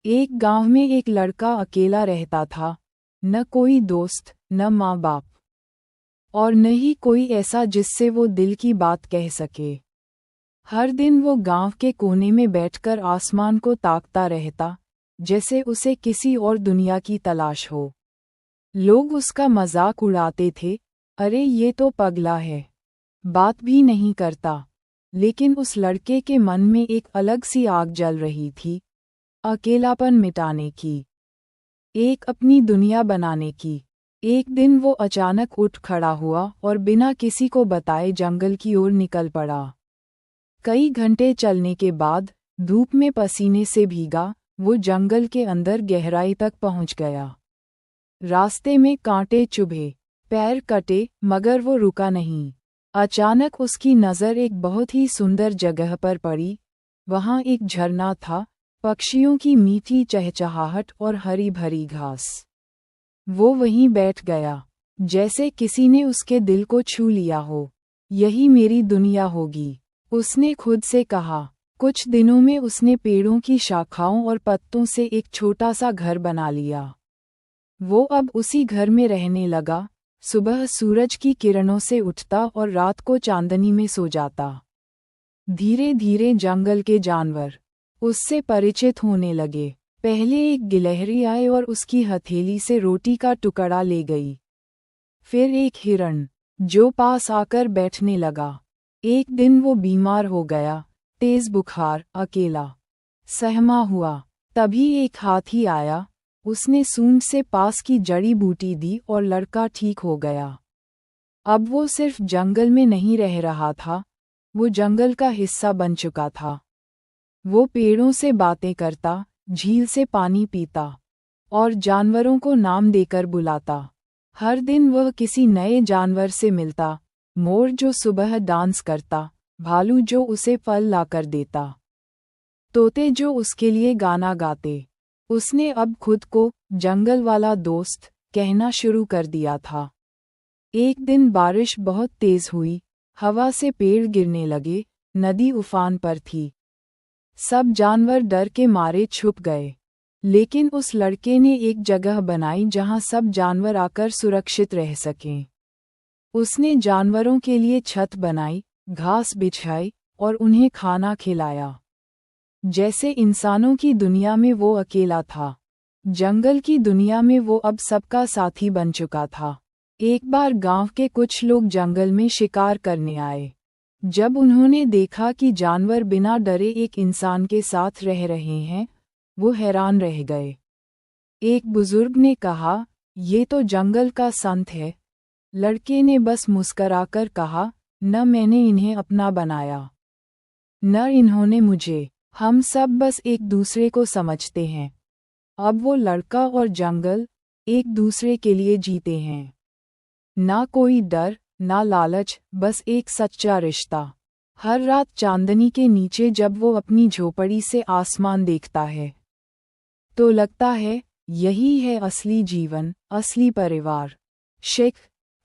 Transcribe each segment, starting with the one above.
एक गांव में एक लड़का अकेला रहता था। न कोई दोस्त, न माँ बाप, और न ही कोई ऐसा जिससे वो दिल की बात कह सके। हर दिन वो गांव के कोने में बैठकर आसमान को ताकता रहता, जैसे उसे किसी और दुनिया की तलाश हो। लोग उसका मजाक उड़ाते थे, अरे ये तो पगला है, बात भी नहीं करता। लेकिन उस लड़के के मन में एक अलग सी आग जल रही थी, अकेलापन मिटाने की, एक अपनी दुनिया बनाने की। एक दिन वो अचानक उठ खड़ा हुआ और बिना किसी को बताए जंगल की ओर निकल पड़ा। कई घंटे चलने के बाद, धूप में पसीने से भीगा, वो जंगल के अंदर गहराई तक पहुंच गया। रास्ते में कांटे चुभे, पैर कटे, मगर वो रुका नहीं। अचानक उसकी नज़र एक बहुत ही सुंदर जगह पर पड़ी। वहाँ एक झरना था, पक्षियों की मीठी चहचहाहट और हरी भरी घास। वो वहीं बैठ गया, जैसे किसी ने उसके दिल को छू लिया हो। यही मेरी दुनिया होगी, उसने खुद से कहा। कुछ दिनों में उसने पेड़ों की शाखाओं और पत्तों से एक छोटा सा घर बना लिया। वो अब उसी घर में रहने लगा, सुबह सूरज की किरणों से उठता और रात को चांदनी में सो जाता। धीरे धीरे जंगल के जानवर उससे परिचित होने लगे। पहले एक गिलहरी आई और उसकी हथेली से रोटी का टुकड़ा ले गई। फिर एक हिरण, जो पास आकर बैठने लगा। एक दिन वो बीमार हो गया, तेज बुखार, अकेला, सहमा हुआ। तभी एक हाथी आया, उसने सूंड से पास की जड़ी बूटी दी और लड़का ठीक हो गया। अब वो सिर्फ जंगल में नहीं रह रहा था, वो जंगल का हिस्सा बन चुका था। वो पेड़ों से बातें करता, झील से पानी पीता, और जानवरों को नाम देकर बुलाता। हर दिन वह किसी नए जानवर से मिलता, मोर जो सुबह डांस करता, भालू जो उसे फल लाकर देता, तोते जो उसके लिए गाना गाते। उसने अब खुद को जंगल वाला दोस्त कहना शुरू कर दिया था। एक दिन बारिश बहुत तेज हुई, हवा से पेड़ गिरने लगे, नदी उफान पर थी। सब जानवर डर के मारे छुप गए, लेकिन उस लड़के ने एक जगह बनाई जहां सब जानवर आकर सुरक्षित रह सकें। उसने जानवरों के लिए छत बनाई, घास बिछाई और उन्हें खाना खिलाया। जैसे इंसानों की दुनिया में वो अकेला था, जंगल की दुनिया में वो अब सबका साथी बन चुका था। एक बार गांव के कुछ लोग जंगल में शिकार करने आए। जब उन्होंने देखा कि जानवर बिना डरे एक इंसान के साथ रह रहे हैं, वो हैरान रह गए। एक बुजुर्ग ने कहा, ये तो जंगल का संत है। लड़के ने बस मुस्कराकर कहा, न मैंने इन्हें अपना बनाया, न इन्होंने मुझे। हम सब बस एक दूसरे को समझते हैं। अब वो लड़का और जंगल एक दूसरे के लिए जीते हैं। ना कोई डर, ना लालच, बस एक सच्चा रिश्ता। हर रात चांदनी के नीचे जब वो अपनी झोपड़ी से आसमान देखता है, तो लगता है यही है असली जीवन, असली परिवार।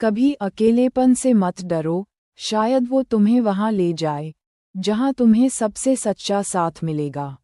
कभी अकेलेपन से मत डरो, शायद वो तुम्हें वहां ले जाए जहां तुम्हें सबसे सच्चा साथ मिलेगा।